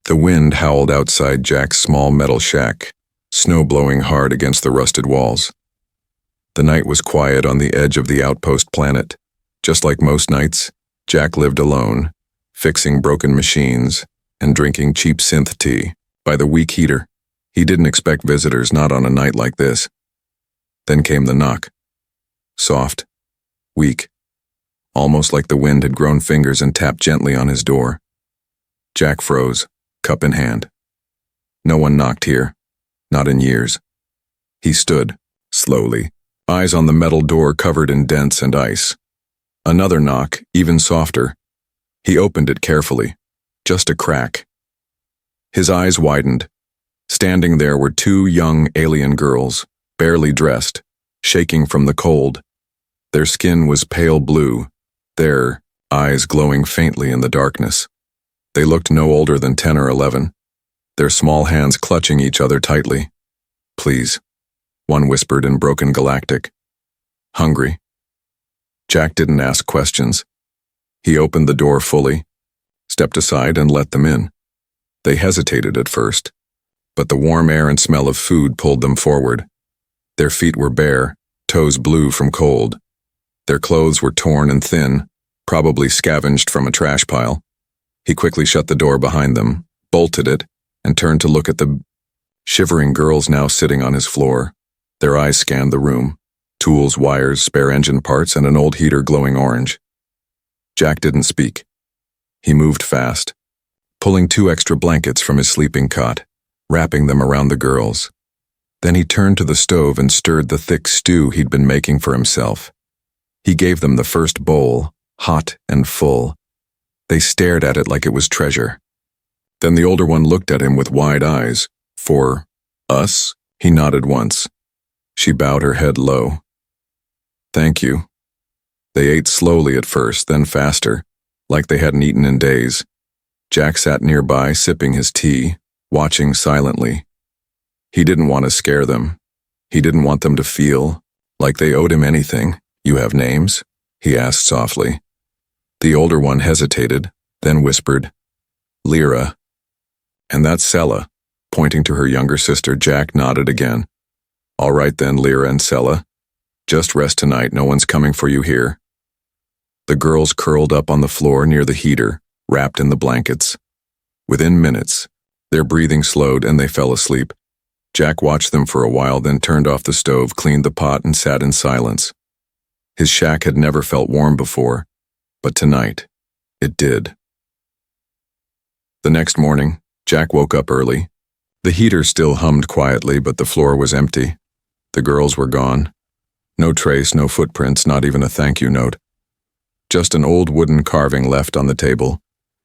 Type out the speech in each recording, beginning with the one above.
The wind howled outside Jack's small metal shack, snow blowing hard against the rusted walls. The night was quiet on the edge of the outpost planet. Just like most nights, Jack lived alone, fixing broken machines and drinking cheap synth tea by the weak heater. He didn't expect visitors, not on a night like this. Then came the knock. Soft, weak, almost like the wind had grown fingers and tapped gently on his door. Jack froze, cup in hand. No one knocked here, not in years. He stood, slowly, eyes on the metal door covered in dents and ice. Another knock, even softer. He opened it carefully, just a crack. His eyes widened. Standing there were two young alien girls, barely dressed, shaking from the cold. Their skin was pale blue, their eyes glowing faintly in the darkness. They looked no older than 10 or 11, their small hands clutching each other tightly. "Please," one whispered in broken Galactic. "Hungry." Jack didn't ask questions. He opened the door fully, stepped aside and let them in. They hesitated at first, but the warm air and smell of food pulled them forward. Their feet were bare, toes blue from cold. Their clothes were torn and thin, probably scavenged from a trash pile. He quickly shut the door behind them, bolted it, and turned to look at the shivering girls now sitting on his floor. Their eyes scanned the room. Tools, wires, spare engine parts, and an old heater glowing orange. Jack didn't speak. He moved fast, pulling 2 extra blankets from his sleeping cot, wrapping them around the girls. Then he turned to the stove and stirred the thick stew he'd been making for himself. He gave them the first bowl, hot and full. They stared at it like it was treasure. Then the older one looked at him with wide eyes. "For us?" He nodded once. She bowed her head low. "Thank you." They ate slowly at first, then faster, like they hadn't eaten in days. Jack sat nearby, sipping his tea, watching silently. He didn't want to scare them. He didn't want them to feel like they owed him anything. "You have names?" he asked softly. The older one hesitated, then whispered, "Lyra." "And that's Sella," pointing to her younger sister. Jack nodded again. "All right then, Lyra and Sella. Just rest tonight, no one's coming for you here." The girls curled up on the floor near the heater, wrapped in the blankets. Within minutes, their breathing slowed and they fell asleep. Jack watched them for a while, then turned off the stove, cleaned the pot, and sat in silence. His shack had never felt warm before, but tonight, it did. The next morning, Jack woke up early. The heater still hummed quietly, but the floor was empty. The girls were gone. No trace, no footprints, not even a thank you note. Just an old wooden carving left on the table,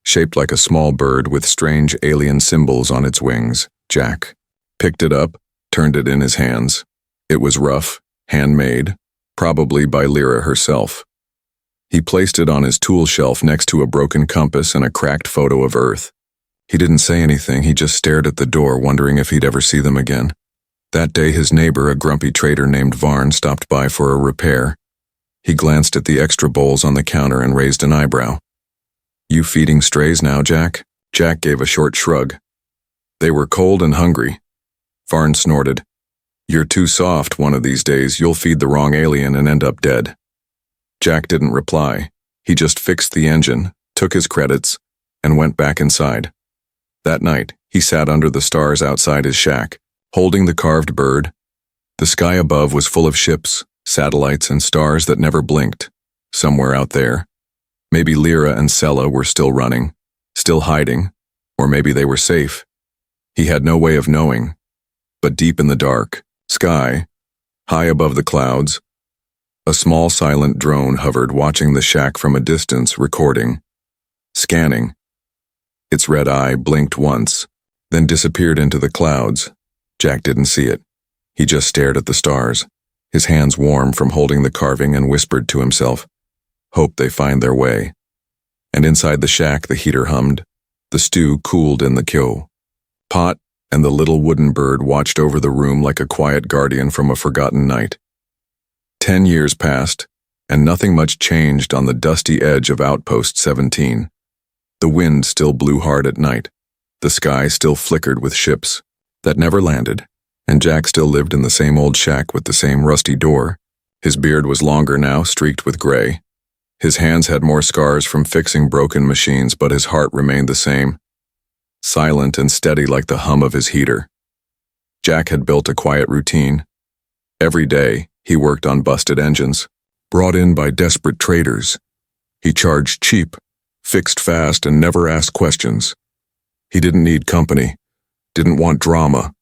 shaped like a small bird with strange alien symbols on its wings. Jack picked it up, turned it in his hands. It was rough, handmade, probably by Lyra herself. He placed it on his tool shelf next to a broken compass and a cracked photo of Earth. He didn't say anything, he just stared at the door, wondering if he'd ever see them again. That day his neighbor, a grumpy trader named Varn, stopped by for a repair. He glanced at the extra bowls on the counter and raised an eyebrow. "You feeding strays now, Jack?" Jack gave a short shrug. "They were cold and hungry." Varn snorted. "You're too soft. One of these days you'll feed the wrong alien and end up dead." Jack didn't reply. He just fixed the engine, took his credits, and went back inside. That night, he sat under the stars outside his shack, holding the carved bird. The sky above was full of ships, satellites, and stars that never blinked. Somewhere out there, maybe Lyra and Sella were still running, still hiding, or maybe they were safe. He had no way of knowing. But deep in the dark sky, high above the clouds, a small silent drone hovered, watching the shack from a distance, recording, scanning. Its red eye blinked once, then disappeared into the clouds. Jack didn't see it. He just stared at the stars, his hands warm from holding the carving, and whispered to himself, "Hope they find their way." And inside the shack the heater hummed. The stew cooled in the kyo pot, and the little wooden bird watched over the room like a quiet guardian from a forgotten night. 10 years passed, and nothing much changed on the dusty edge of Outpost 17. The wind still blew hard at night, The sky still flickered with ships that never landed, and Jack still lived in the same old shack with the same rusty door. His beard was longer now, streaked with gray. His hands had more scars from fixing broken machines, but his heart remained the same, silent and steady like the hum of his heater. Jack had built a quiet routine. Every day, he worked on busted engines, brought in by desperate traders. He charged cheap, fixed fast, and never asked questions. He didn't need company, didn't want drama,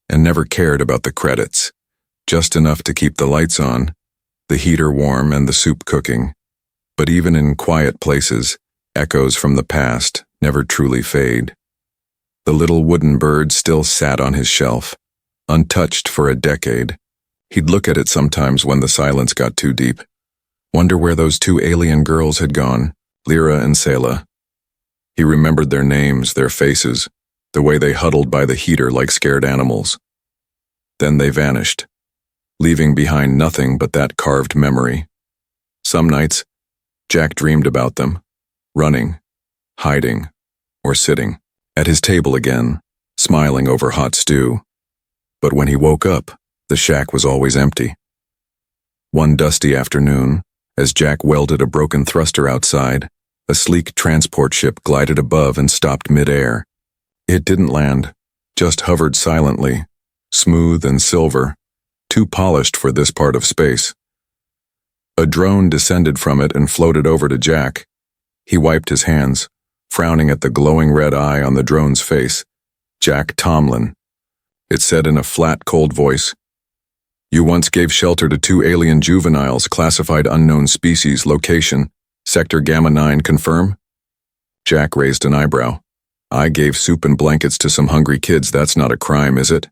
and never cared about the credits, just enough to keep the lights on, the heater warm, and the soup cooking. But even in quiet places, echoes from the past never truly fade. The little wooden bird still sat on his shelf, untouched for a decade. He'd look at it sometimes when the silence got too deep. Wonder where those two alien girls had gone, Lyra and Selah. He remembered their names, their faces, the way they huddled by the heater like scared animals. Then they vanished, leaving behind nothing but that carved memory. Some nights, Jack dreamed about them, running, hiding, or sitting at his table again, smiling over hot stew. But when he woke up, the shack was always empty. One dusty afternoon, as Jack welded a broken thruster outside, a sleek transport ship glided above and stopped mid-air. It didn't land, just hovered silently, smooth and silver, too polished for this part of space. A drone descended from it and floated over to Jack. He wiped his hands, frowning at the glowing red eye on the drone's face. Jack Tomlin. It said in a flat, cold voice, "You once gave shelter to two alien juveniles, classified unknown species, location, Sector Gamma 9, confirm?" Jack raised an eyebrow. "I gave soup and blankets to some hungry kids. That's not a crime, is it?"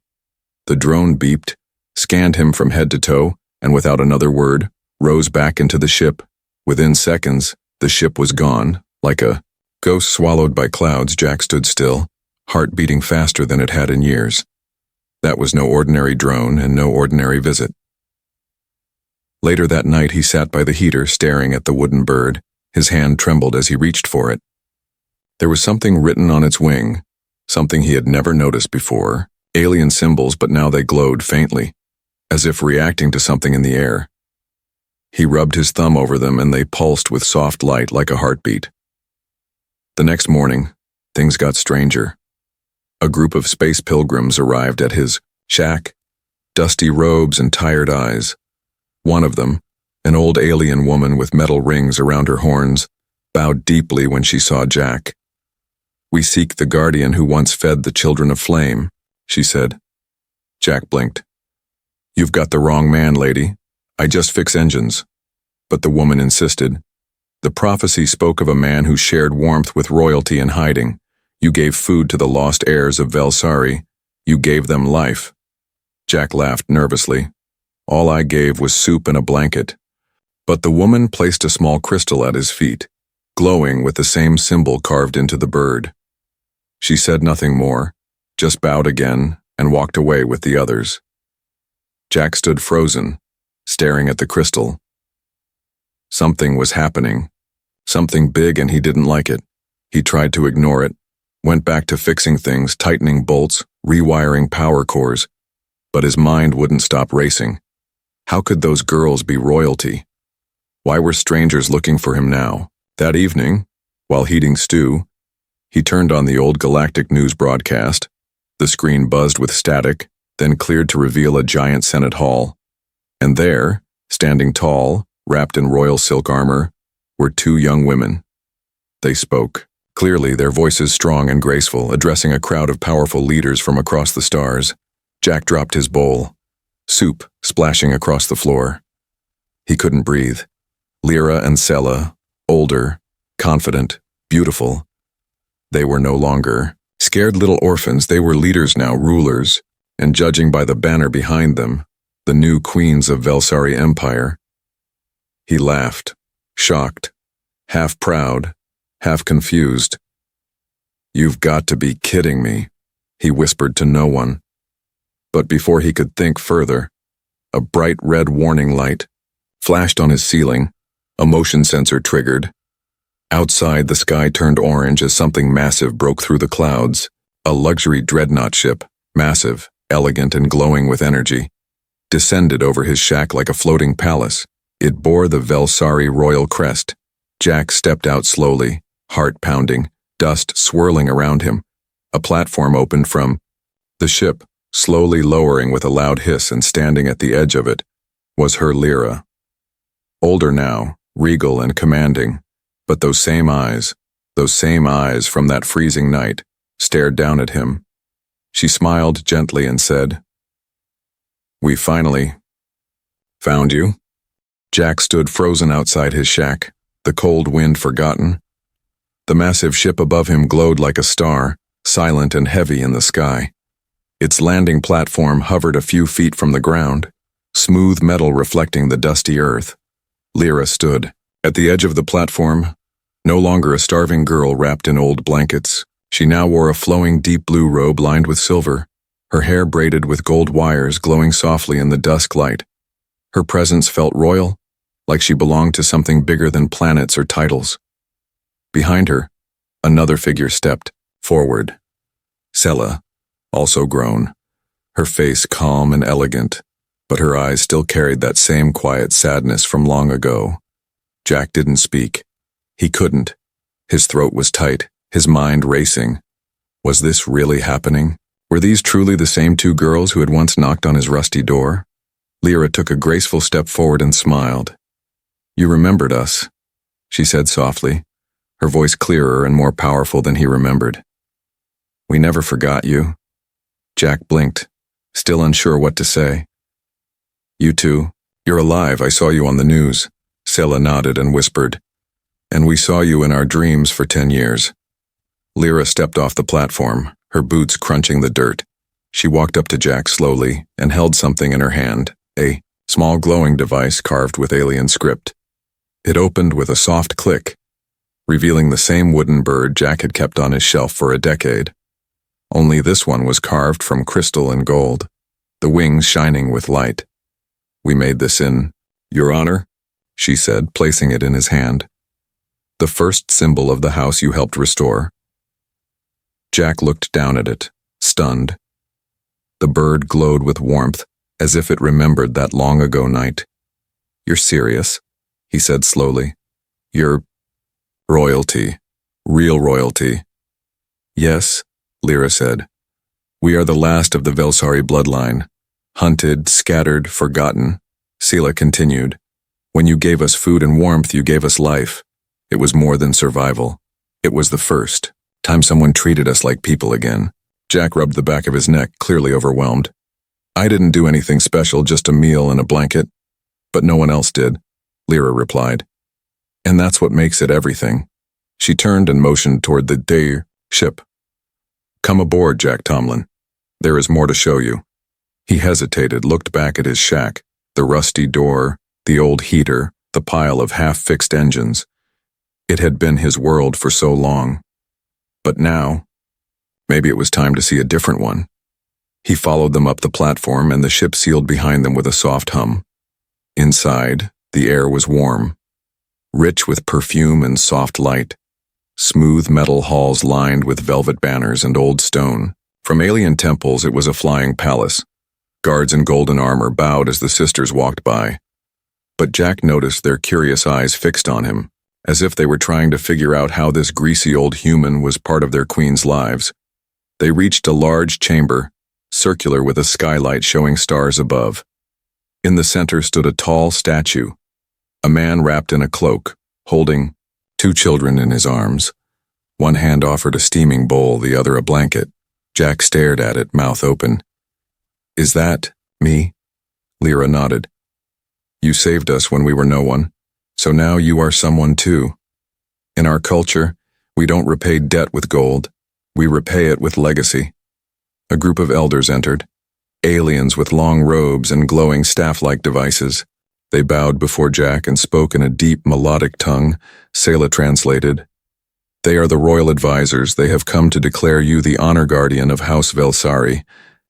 The drone beeped, scanned him from head to toe, and without another word, rose back into the ship. Within seconds, the ship was gone. Like a ghost swallowed by clouds, Jack stood still, heart beating faster than it had in years. That was no ordinary drone and no ordinary visit. Later that night, he sat by the heater, staring at the wooden bird. His hand trembled as he reached for it. There was something written on its wing, something he had never noticed before. Alien symbols, but now they glowed faintly, as if reacting to something in the air. He rubbed his thumb over them and they pulsed with soft light like a heartbeat. The next morning, things got stranger. A group of space pilgrims arrived at his shack, dusty robes and tired eyes. One of them, an old alien woman with metal rings around her horns, bowed deeply when she saw Jack. "We seek the guardian who once fed the children of flame," she said. Jack blinked. "You've got the wrong man, lady. I just fix engines." But the woman insisted. "The prophecy spoke of a man who shared warmth with royalty in hiding. You gave food to the lost heirs of Velsari. You gave them life." Jack laughed nervously. "All I gave was soup and a blanket." But the woman placed a small crystal at his feet, glowing with the same symbol carved into the bird. She said nothing more, just bowed again and walked away with the others. Jack stood frozen, staring at the crystal. Something was happening, something big, and he didn't like it. He tried to ignore it, went back to fixing things, tightening bolts, rewiring power cores, but his mind wouldn't stop racing. How could those girls be royalty? Why were strangers looking for him now? That evening, while heating stew, he turned on the old Galactic news broadcast. The screen buzzed with static, then cleared to reveal a giant Senate hall. And there, standing tall, wrapped in royal silk armor, were two young women. They spoke, clearly, their voices strong and graceful, addressing a crowd of powerful leaders from across the stars. Jack dropped his bowl, soup splashing across the floor. He couldn't breathe. Lyra and Selah, older, confident, beautiful. They were no longer scared little orphans. They were leaders now, rulers, and judging by the banner behind them, the new queens of Velsari Empire. He laughed, shocked, half proud, half confused. "You've got to be kidding me," he whispered to no one. But before he could think further, a bright red warning light flashed on his ceiling, a motion sensor triggered. Outside, the sky turned orange as something massive broke through the clouds, A luxury dreadnought ship, massive, elegant, and glowing with energy, descended over his shack like a floating palace. It bore the Velsari royal crest. Jack stepped out slowly, heart pounding, dust swirling around him. A platform opened from the ship, slowly lowering with a loud hiss, and standing at the edge of it was her Lyra. Older now, regal and commanding, but those same eyes from that freezing night, stared down at him. She smiled gently and said, "We finally found you." Jack stood frozen outside his shack, the cold wind forgotten. The massive ship above him glowed like a star, silent and heavy in the sky. Its landing platform hovered a few feet from the ground, smooth metal reflecting the dusty earth. Lyra stood at the edge of the platform, no longer a starving girl wrapped in old blankets. She now wore a flowing deep blue robe lined with silver, her hair braided with gold wires glowing softly in the dusk light. Her presence felt royal, like she belonged to something bigger than planets or titles. Behind her, another figure stepped forward. Sela, also grown, her face calm and elegant, but her eyes still carried that same quiet sadness from long ago. Jack didn't speak. He couldn't. His throat was tight, his mind racing. Was this really happening? Were these truly the same two girls who had once knocked on his rusty door? Lyra took a graceful step forward and smiled. "You remembered us," she said softly, her voice clearer and more powerful than he remembered. "We never forgot you." Jack blinked, still unsure what to say. "You two, you're alive, I saw you on the news." Sela nodded and whispered, "And we saw you in our dreams for 10 years. Lyra stepped off the platform, her boots crunching the dirt. She walked up to Jack slowly and held something in her hand, a small glowing device carved with alien script. It opened with a soft click, revealing the same wooden bird Jack had kept on his shelf for a decade. Only this one was carved from crystal and gold, the wings shining with light. "We made this in your honor," she said, placing it in his hand. "The first symbol of the house you helped restore." Jack looked down at it, stunned. The bird glowed with warmth, as if it remembered that long-ago night. "You're serious?" he said slowly. "You're royalty, real royalty." "Yes," Lyra said. "We are the last of the Velsari bloodline, hunted, scattered, forgotten." Sela continued, "When you gave us food and warmth, you gave us life. It was more than survival. It was the first time someone treated us like people again." Jack rubbed the back of his neck, clearly overwhelmed. "I didn't do anything special, just a meal and a blanket." "But no one else did," Lyra replied. "And that's what makes it everything." She turned and motioned toward the day ship. "Come aboard, Jack Tomlin. There is more to show you." He hesitated, looked back at his shack, the rusty door, the old heater, the pile of half-fixed engines. It had been his world for so long. But now, maybe it was time to see a different one. He followed them up the platform, and the ship sealed behind them with a soft hum. Inside, the air was warm, rich with perfume and soft light. Smooth metal halls lined with velvet banners and old stone. From alien temples, it was a flying palace. Guards in golden armor bowed as the sisters walked by. But Jack noticed their curious eyes fixed on him, as if they were trying to figure out how this greasy old human was part of their queen's lives. They reached a large chamber, circular with a skylight showing stars above. In the center stood a tall statue, a man wrapped in a cloak, holding 2 children in his arms. One hand offered a steaming bowl, the other a blanket. Jack stared at it, mouth open. "Is that me?" Lyra nodded. "You saved us when we were no one, so now you are someone too. In our culture, we don't repay debt with gold, we repay it with legacy." A group of elders entered, aliens with long robes and glowing staff-like devices. They bowed before Jack and spoke in a deep, melodic tongue. Sela translated. "They are the royal advisors. They have come to declare you the honor guardian of House Velsari.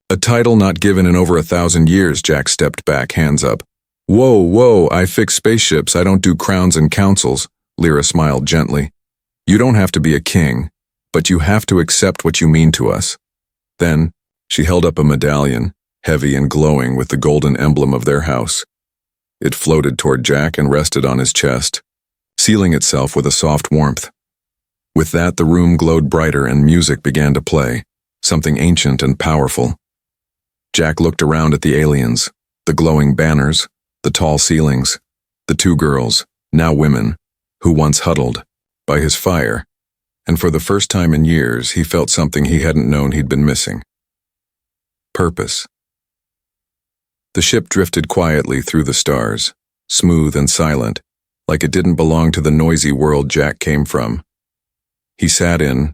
A title not given in over 1,000 years." Jack stepped back, hands up. Whoa, I fix spaceships, I don't do crowns and councils." Lyra smiled gently. "You don't have to be a king, but you have to accept what you mean to us." Then, she held up a medallion, heavy and glowing with the golden emblem of their house. It floated toward Jack and rested on his chest, sealing itself with a soft warmth. With that, the room glowed brighter and music began to play, something ancient and powerful. Jack looked around at the aliens, the glowing banners, the tall ceilings, the two girls, now women, who once huddled by his fire, and for the first time in years he felt something he hadn't known he'd been missing. Purpose. The ship drifted quietly through the stars, smooth and silent, like it didn't belong to the noisy world Jack came from. He sat in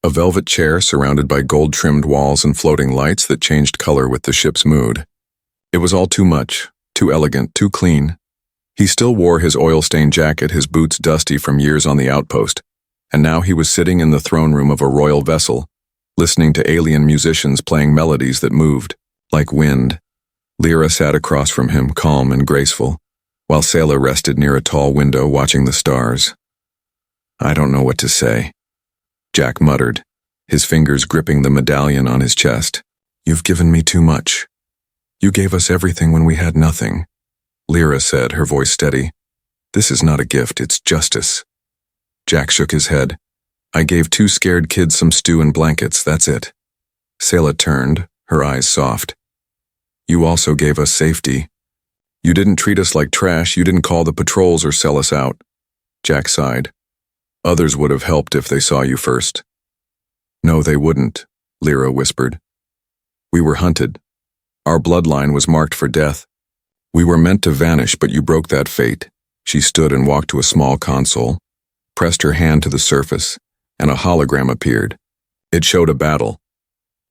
a velvet chair surrounded by gold-trimmed walls and floating lights that changed color with the ship's mood. It was all too much, too elegant, too clean. He still wore his oil-stained jacket, his boots dusty from years on the outpost, and now he was sitting in the throne room of a royal vessel, listening to alien musicians playing melodies that moved, like wind. Lyra sat across from him, calm and graceful, while Selah rested near a tall window watching the stars. "I don't know what to say," Jack muttered, his fingers gripping the medallion on his chest. "You've given me too much. You gave us everything when we had nothing," Lyra said, her voice steady. "This is not a gift, it's justice." Jack shook his head. "I gave two scared kids some stew and blankets, that's it." Selah turned, her eyes soft. "You also gave us safety. You didn't treat us like trash, you didn't call the patrols or sell us out." Jack sighed. "Others would have helped if they saw you first." "No, they wouldn't," Lyra whispered. "We were hunted. Our bloodline was marked for death. We were meant to vanish, but you broke that fate." She stood and walked to a small console, pressed her hand to the surface, and a hologram appeared. It showed a battle.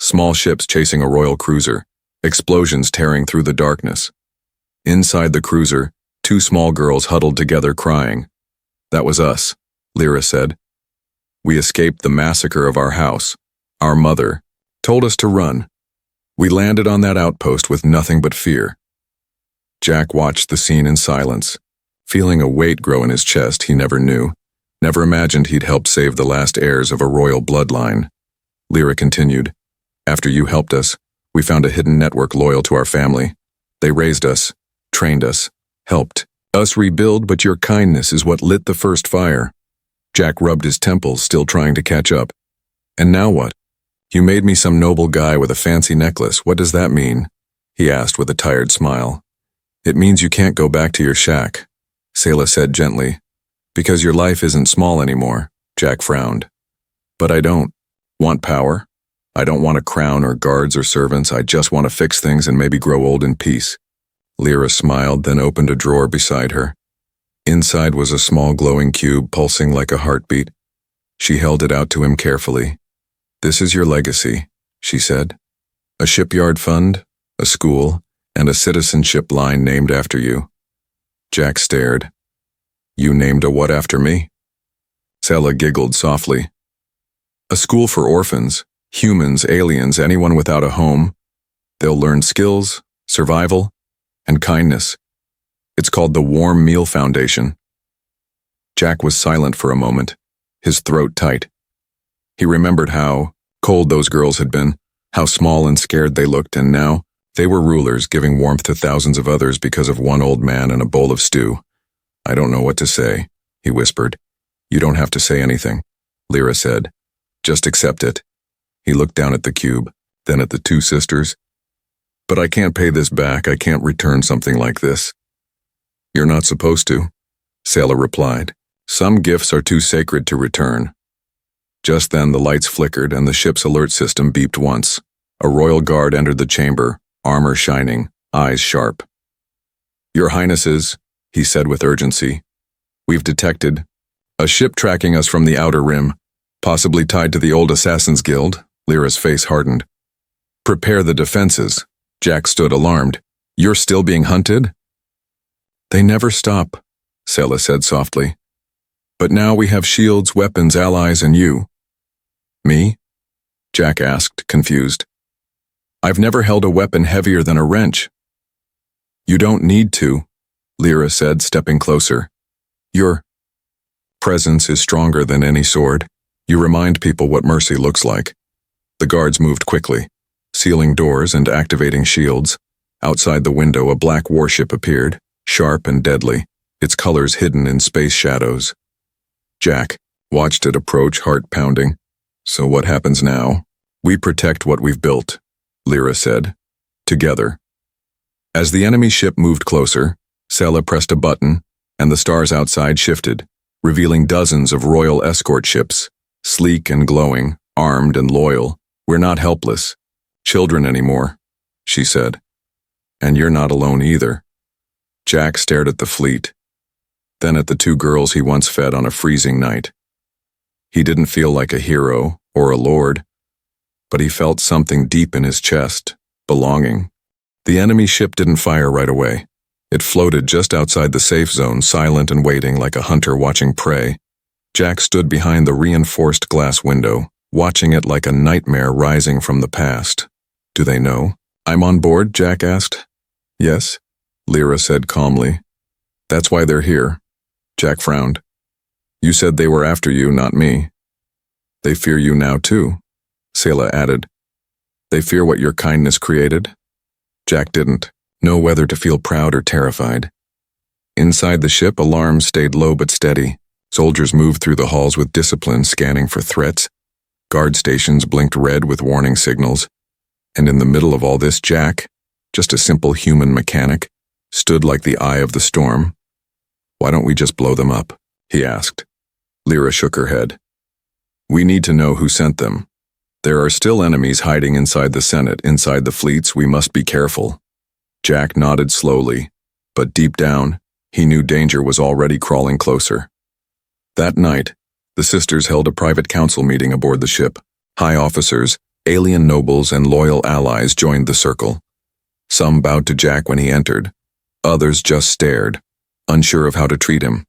Small ships chasing a royal cruiser, explosions tearing through the darkness. Inside the cruiser, two small girls huddled together crying. "That was us," Lyra said. "We escaped the massacre of our house. Our mother told us to run. We landed on that outpost with nothing but fear." Jack watched the scene in silence, feeling a weight grow in his chest he never knew, never imagined he'd helped save the last heirs of a royal bloodline. Lyra continued, "After you helped us, we found a hidden network loyal to our family. They raised us, trained us, helped us rebuild, but your kindness is what lit the first fire." Jack rubbed his temples, still trying to catch up. "And now what? You made me some noble guy with a fancy necklace. What does that mean?" he asked with a tired smile. "It means you can't go back to your shack," Selah said gently. "Because your life isn't small anymore," Jack frowned. "But I don't want power. I don't want a crown or guards or servants. I just want to fix things and maybe grow old in peace." Lyra smiled, then opened a drawer beside her. Inside was a small glowing cube pulsing like a heartbeat. She held it out to him carefully. "This is your legacy," she said. "A shipyard fund, a school, and a citizenship line named after you." Jack stared. "You named a what after me?" Selah giggled softly. "A school for orphans, humans, aliens, anyone without a home. They'll learn skills, survival, and kindness. It's called the Warm Meal Foundation." Jack was silent for a moment, his throat tight. He remembered how cold those girls had been, how small and scared they looked, and now they were rulers giving warmth to thousands of others because of one old man and a bowl of stew. "I don't know what to say," he whispered. "You don't have to say anything," Lyra said. "Just accept it." He looked down at the cube, then at the two sisters. "But I can't pay this back. I can't return something like this." "You're not supposed to," Selah replied. "Some gifts are too sacred to return." Just then the lights flickered and the ship's alert system beeped once. A royal guard entered the chamber, armor shining, eyes sharp. "Your Highnesses," he said with urgency, "we've detected a ship tracking us from the outer rim, possibly tied to the old Assassin's Guild." Lyra's face hardened. "Prepare the defenses." Jack stood alarmed. "You're still being hunted?" "They never stop," Selah said softly. "But now we have shields, weapons, allies, and you." "Me?" Jack asked, confused. "I've never held a weapon heavier than a wrench." "You don't need to," Lyra said, stepping closer. "Your presence is stronger than any sword. You remind people what mercy looks like." The guards moved quickly, sealing doors and activating shields. Outside the window, a black warship appeared, sharp and deadly, its colors hidden in space shadows. Jack watched it approach, heart pounding. So what happens now? We protect what we've built, Lyra said. Together. As the enemy ship moved closer, Sela pressed a button, and the stars outside shifted, revealing dozens of royal escort ships, sleek and glowing, armed and loyal. We're not helpless children anymore, she said. And you're not alone either. Jack stared at the fleet, then at the two girls he once fed on a freezing night. He didn't feel like a hero or a lord, but he felt something deep in his chest, belonging. The enemy ship didn't fire right away. It floated just outside the safe zone, silent and waiting like a hunter watching prey. Jack stood behind the reinforced glass window, watching it like a nightmare rising from the past. Do they know? I'm on board, Jack asked. Yes, Lyra said calmly. That's why they're here. Jack frowned. You said they were after you, not me. They fear you now too, Sela added. They fear what your kindness created? Jack didn't know whether to feel proud or terrified. Inside the ship, alarms stayed low but steady. Soldiers moved through the halls with discipline, scanning for threats. Guard stations blinked red with warning signals. And in the middle of all this, Jack, just a simple human mechanic, stood like the eye of the storm. Why don't we just blow them up? He asked. Lyra shook her head. We need to know who sent them. There are still enemies hiding inside the Senate, inside the fleets. We must be careful. Jack nodded slowly, but deep down, he knew danger was already crawling closer. That night, the sisters held a private council meeting aboard the ship. High officers, alien nobles, and loyal allies joined the circle. Some bowed to Jack when he entered. Others just stared, unsure of how to treat him.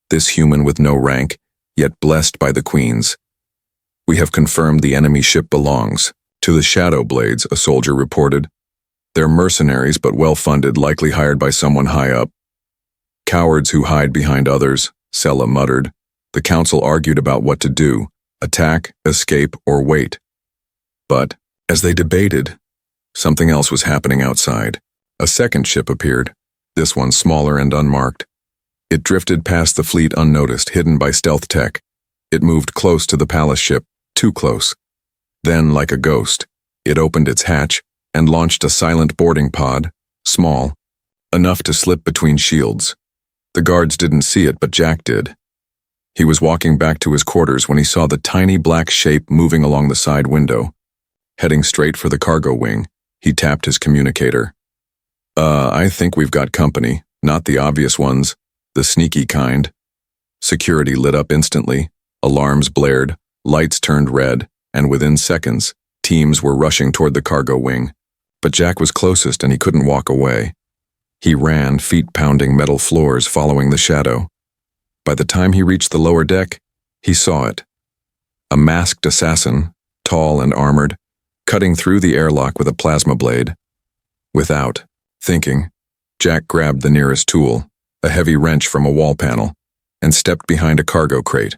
This human with no rank, yet blessed by the queens. We have confirmed the enemy ship belongs to the Shadow Blades, a soldier reported. They're mercenaries but well-funded, likely hired by someone high up. Cowards who hide behind others, Sela muttered. The council argued about what to do, attack, escape, or wait. But, as they debated, something else was happening outside. A second ship appeared, this one smaller and unmarked. It drifted past the fleet unnoticed, hidden by stealth tech. It moved close to the palace ship, too close. Then, like a ghost, it opened its hatch and launched a silent boarding pod, small, enough to slip between shields. The guards didn't see it, but Jack did. He was walking back to his quarters when he saw the tiny black shape moving along the side window. Heading straight for the cargo wing, he tapped his communicator. I think we've got company, not the obvious ones, the sneaky kind. Security lit up instantly, alarms blared, lights turned red, and within seconds, teams were rushing toward the cargo wing. But Jack was closest and he couldn't walk away. He ran, feet pounding metal floors, following the shadow. By the time he reached the lower deck, he saw it. A masked assassin, tall and armored, cutting through the airlock with a plasma blade. Without thinking, Jack grabbed the nearest tool, a heavy wrench from a wall panel, and stepped behind a cargo crate.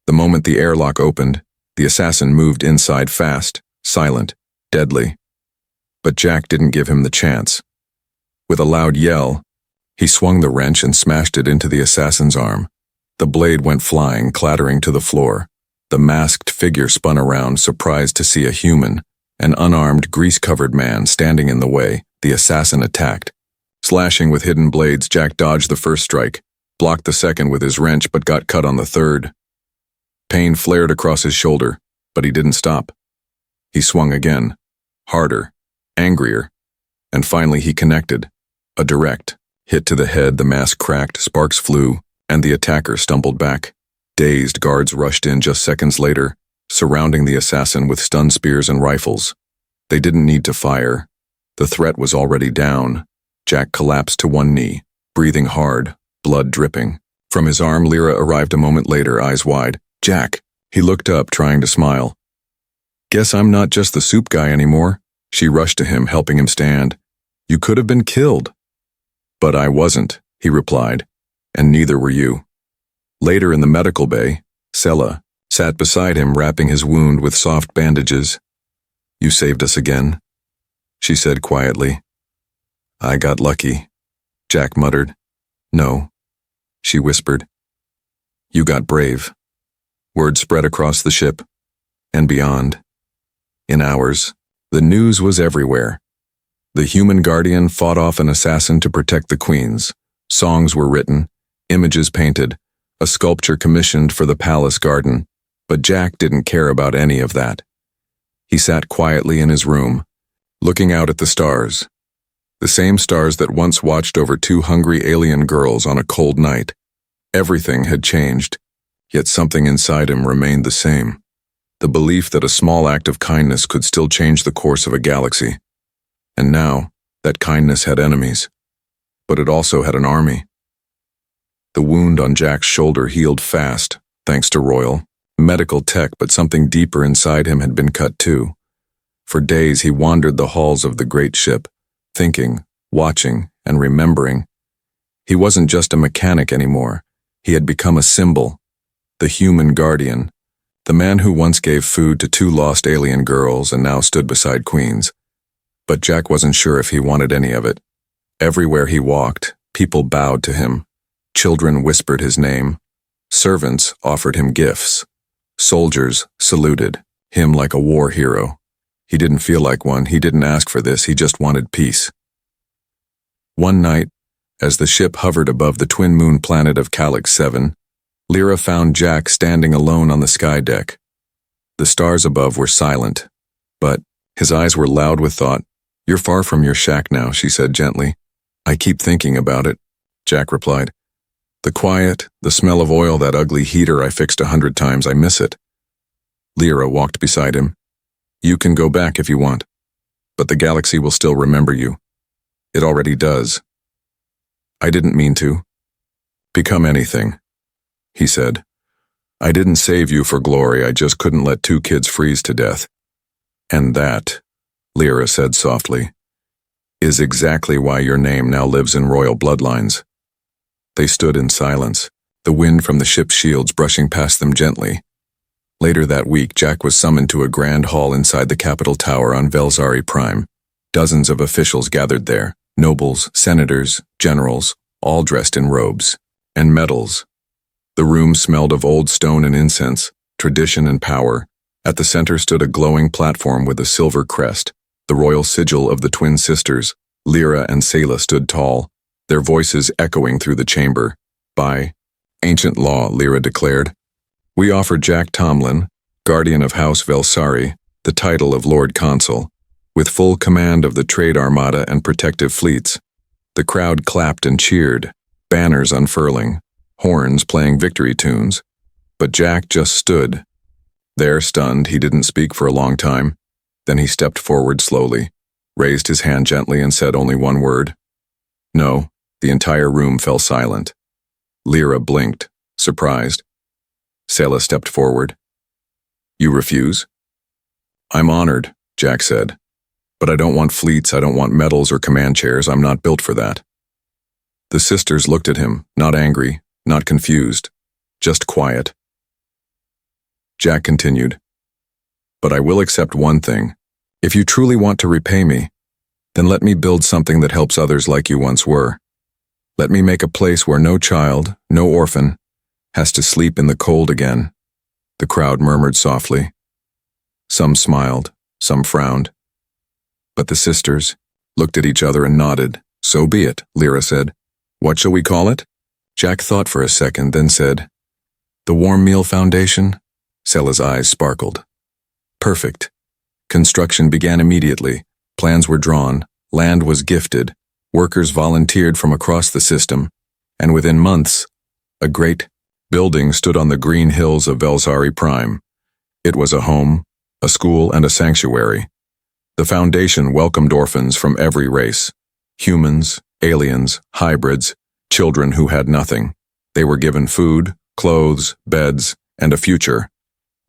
The moment the airlock opened, the assassin moved inside fast, silent, deadly. But Jack didn't give him the chance. With a loud yell, he swung the wrench and smashed it into the assassin's arm. The blade went flying, clattering to the floor. The masked figure spun around, surprised to see a human, an unarmed, grease-covered man standing in the way. The assassin attacked. Slashing with hidden blades, Jack dodged the first strike, blocked the second with his wrench, but got cut on the third. Pain flared across his shoulder, but he didn't stop. He swung again, harder, angrier, and finally he connected. A direct hit to the head, the mask cracked, sparks flew, and the attacker stumbled back. Dazed guards rushed in just seconds later, surrounding the assassin with stun spears and rifles. They didn't need to fire. The threat was already down. Jack collapsed to one knee, breathing hard, blood dripping. From his arm, Lyra arrived a moment later, eyes wide. Jack. He looked up, trying to smile. Guess I'm not just the soup guy anymore. She rushed to him, helping him stand. You could have been killed. But I wasn't, he replied, and neither were you. Later in the medical bay, Sela sat beside him, wrapping his wound with soft bandages. You saved us again, she said quietly. I got lucky, Jack muttered. No, she whispered. You got brave. Word spread across the ship, and beyond. In hours, the news was everywhere. The human guardian fought off an assassin to protect the queens. Songs were written, images painted, a sculpture commissioned for the palace garden, but Jack didn't care about any of that. He sat quietly in his room, looking out at the stars. The same stars that once watched over two hungry alien girls on a cold night. Everything had changed, yet something inside him remained the same. The belief that a small act of kindness could still change the course of a galaxy. And now, that kindness had enemies. But it also had an army. The wound on Jack's shoulder healed fast, thanks to Royal medical tech, but something deeper inside him had been cut too. For days he wandered the halls of the great ship, thinking, watching, and remembering. He wasn't just a mechanic anymore. He had become a symbol, the human guardian, the man who once gave food to two lost alien girls and now stood beside queens. But Jack wasn't sure if he wanted any of it. Everywhere he walked, people bowed to him. Children whispered his name. Servants offered him gifts. Soldiers saluted him like a war hero. He didn't feel like one. He didn't ask for this. He just wanted peace. One night, as the ship hovered above the twin moon planet of Galactic 7, Lyra found Jack standing alone on the sky deck. The stars above were silent, but his eyes were loud with thought. You're far from your shack now, she said gently. I keep thinking about it, Jack replied. The quiet, the smell of oil, that ugly heater I fixed 100 times, I miss it. Lyra walked beside him. You can go back if you want, but the galaxy will still remember you. It already does. I didn't mean to. Become anything, he said. I didn't save you for glory, I just couldn't let two kids freeze to death. And that, Lyra said softly, is exactly why your name now lives in royal bloodlines. They stood in silence, the wind from the ship's shields brushing past them gently. Later that week, Jack was summoned to a grand hall inside the Capitol Tower on Velzari Prime. Dozens of officials gathered there, nobles, senators, generals, all dressed in robes and medals. The room smelled of old stone and incense, tradition and power. At the center stood a glowing platform with a silver crest, the royal sigil of the twin sisters. Lyra and Selah stood tall, their voices echoing through the chamber. By ancient law, Lyra declared, we offer Jack Tomlin, guardian of House Velzari, the title of Lord Consul, with full command of the trade armada and protective fleets. The crowd clapped and cheered, banners unfurling, horns playing victory tunes. But Jack just stood. There, stunned, he didn't speak for a long time. Then he stepped forward slowly, raised his hand gently and said only one word. No, the entire room fell silent. Lyra blinked, surprised. Selah stepped forward. You refuse? I'm honored, Jack said. But I don't want fleets, I don't want medals or command chairs, I'm not built for that. The sisters looked at him, not angry, not confused, just quiet. Jack continued. But I will accept one thing. If you truly want to repay me, then let me build something that helps others like you once were. Let me make a place where no child, no orphan, has to sleep in the cold again. The crowd murmured softly. Some smiled, some frowned. But the sisters looked at each other and nodded. So be it, Lyra said. What shall we call it? Jack thought for a second, then said, The Warm Meal Foundation? Selah's eyes sparkled. Perfect. Construction began immediately. Plans were drawn, land was gifted, workers volunteered from across the system, and within months, a great building stood on the green hills of Velzari Prime. It was a home, a school, and a sanctuary. The foundation welcomed orphans from every race. Humans, aliens, hybrids, children who had nothing. They were given food, clothes, beds, and a future.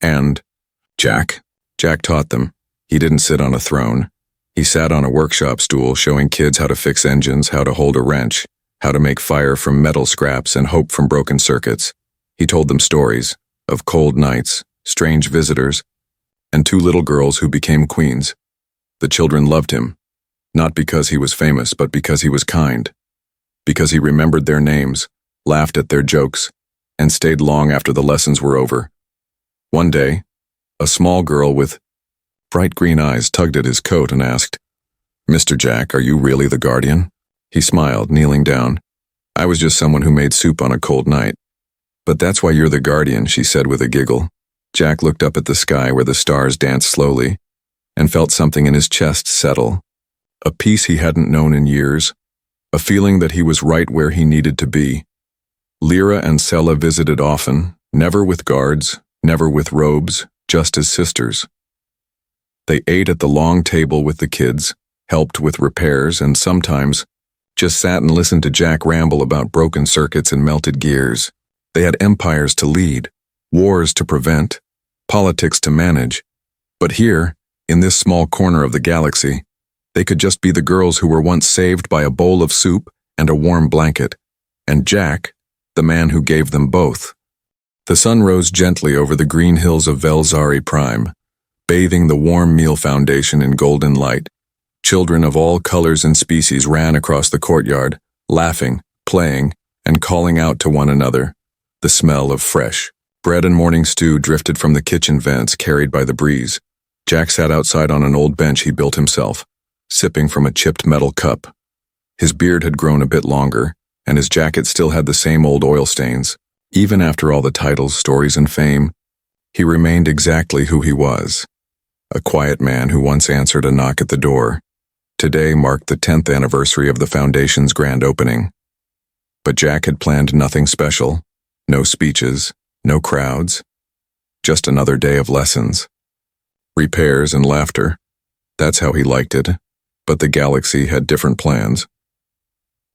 And Jack taught them. He didn't sit on a throne. He sat on a workshop stool showing kids how to fix engines, how to hold a wrench, how to make fire from metal scraps and hope from broken circuits. He told them stories of cold nights, strange visitors, and two little girls who became queens. The children loved him, not because he was famous, but because he was kind, because he remembered their names, laughed at their jokes, and stayed long after the lessons were over. One day, a small girl with bright green eyes tugged at his coat and asked, "Mr. Jack, are you really the guardian?" He smiled, kneeling down. "I was just someone who made soup on a cold night." "But that's why you're the guardian," she said with a giggle. Jack looked up at the sky where the stars danced slowly and felt something in his chest settle. A peace he hadn't known in years, a feeling that he was right where he needed to be. Lyra and Sela visited often, never with guards, never with robes, just as sisters. They ate at the long table with the kids, helped with repairs, and sometimes just sat and listened to Jack ramble about broken circuits and melted gears. They had empires to lead, wars to prevent, politics to manage. But here, in this small corner of the galaxy, they could just be the girls who were once saved by a bowl of soup and a warm blanket, and Jack, the man who gave them both. The sun rose gently over the green hills of Velzari Prime, bathing the warm meal foundation in golden light. Children of all colors and species ran across the courtyard, laughing, playing, and calling out to one another. The smell of fresh bread and morning stew drifted from the kitchen vents carried by the breeze. Jack sat outside on an old bench he built himself, sipping from a chipped metal cup. His beard had grown a bit longer, and his jacket still had the same old oil stains. Even after all the titles, stories, and fame, he remained exactly who he was. A quiet man who once answered a knock at the door. Today marked the 10th anniversary of the Foundation's grand opening. But Jack had planned nothing special, no speeches, no crowds, just another day of lessons. Repairs and laughter. That's how he liked it, but the galaxy had different plans.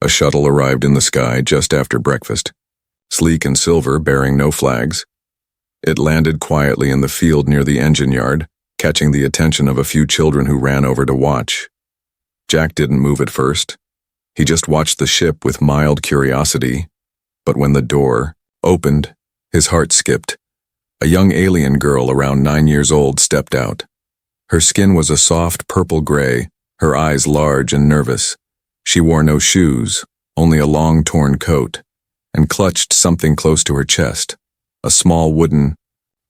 A shuttle arrived in the sky just after breakfast, sleek and silver, bearing no flags. It landed quietly in the field near the engine yard, catching the attention of a few children who ran over to watch. Jack didn't move at first. He just watched the ship with mild curiosity. But when the door opened, his heart skipped. A young alien girl around 9 years old stepped out. Her skin was a soft purple gray, her eyes large and nervous. She wore no shoes, only a long torn coat, and clutched something close to her chest, a small wooden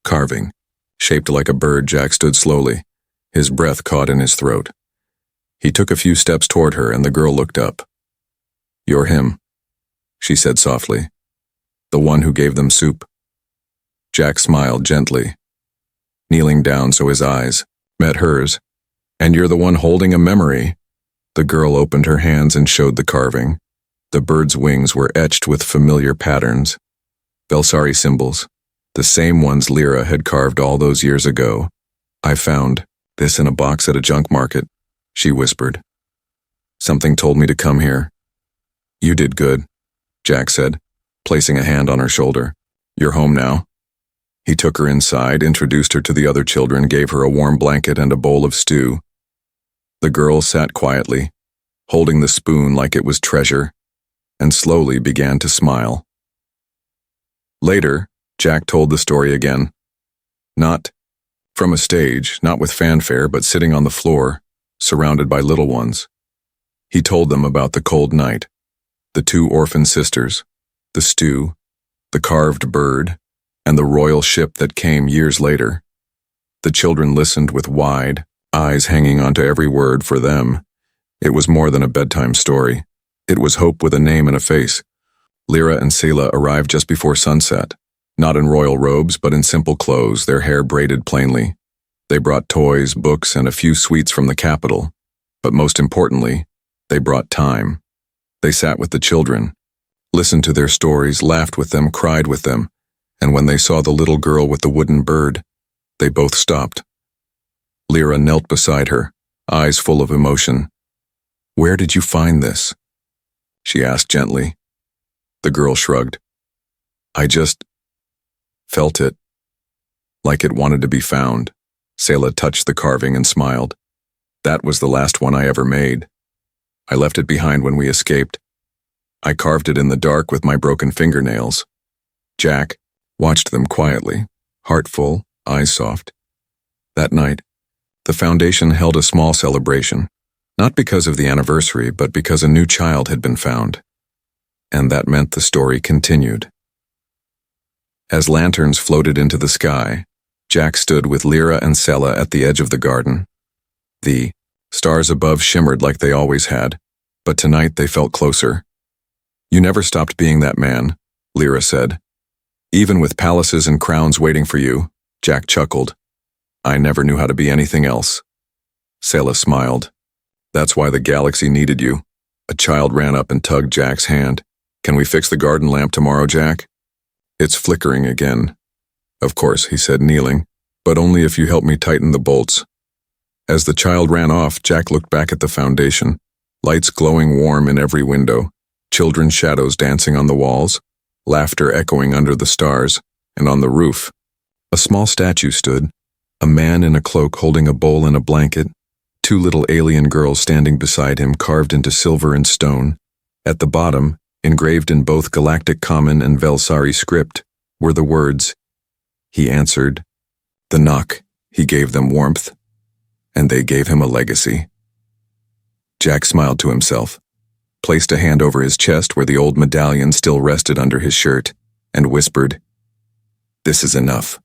carving. Shaped like a bird, Jack stood slowly, his breath caught in his throat. He took a few steps toward her, and the girl looked up. "You're him," she said softly. "The one who gave them soup." Jack smiled gently, kneeling down so his eyes met hers. "And you're the one holding a memory." The girl opened her hands and showed the carving. The bird's wings were etched with familiar patterns. Belsari symbols, the same ones Lyra had carved all those years ago. "I found this in a box at a junk market," she whispered. "Something told me to come here." "You did good," Jack said, placing a hand on her shoulder. "You're home now." He took her inside, introduced her to the other children, gave her a warm blanket and a bowl of stew. The girl sat quietly, holding the spoon like it was treasure, and slowly began to smile. Later, Jack told the story again. Not from a stage, not with fanfare, but sitting on the floor, surrounded by little ones. He told them about the cold night, the 2 orphan sisters, the stew, the carved bird, and the royal ship that came years later. The children listened with wide eyes, hanging onto every word. For them, it was more than a bedtime story. It was hope with a name and a face. Lyra and Sela arrived just before sunset, not in royal robes, but in simple clothes, their hair braided plainly. They brought toys, books, and a few sweets from the capital. But most importantly, they brought time. They sat with the children, listened to their stories, laughed with them, cried with them, and when they saw the little girl with the wooden bird, they both stopped. Lyra knelt beside her, eyes full of emotion. "Where did you find this?" she asked gently. The girl shrugged. "I just felt it, like it wanted to be found." Sela touched the carving and smiled. "That was the last one I ever made. I left it behind when we escaped. I carved it in the dark with my broken fingernails." Jack watched them quietly, heart full, eyes soft. That night, The foundation held a small celebration, not because of the anniversary, but because a new child had been found. And that meant the story continued. As lanterns floated into the sky, Jack stood with Lyra and Sella at the edge of the garden. The stars above shimmered like they always had, but tonight they felt closer. "You never stopped being that man," Lyra said. "Even with palaces and crowns waiting for you," Jack chuckled. "I never knew how to be anything else." Sella smiled. "That's why the galaxy needed you." A child ran up and tugged Jack's hand. "Can we fix the garden lamp tomorrow, Jack?" "It's flickering again." "Of course," he said, kneeling, "but only if you help me tighten the bolts." As the child ran off, Jack looked back at the foundation, lights glowing warm in every window, children's shadows dancing on the walls, laughter echoing under the stars, and on the roof, a small statue stood, a man in a cloak holding a bowl and a blanket, two little alien girls standing beside him carved into silver and stone. At the bottom, engraved in both Galactic Common and Velsari script, were the words, "He answered the knock, he gave them warmth, and they gave him a legacy." Jack smiled to himself, placed a hand over his chest where the old medallion still rested under his shirt, and whispered, "This is enough."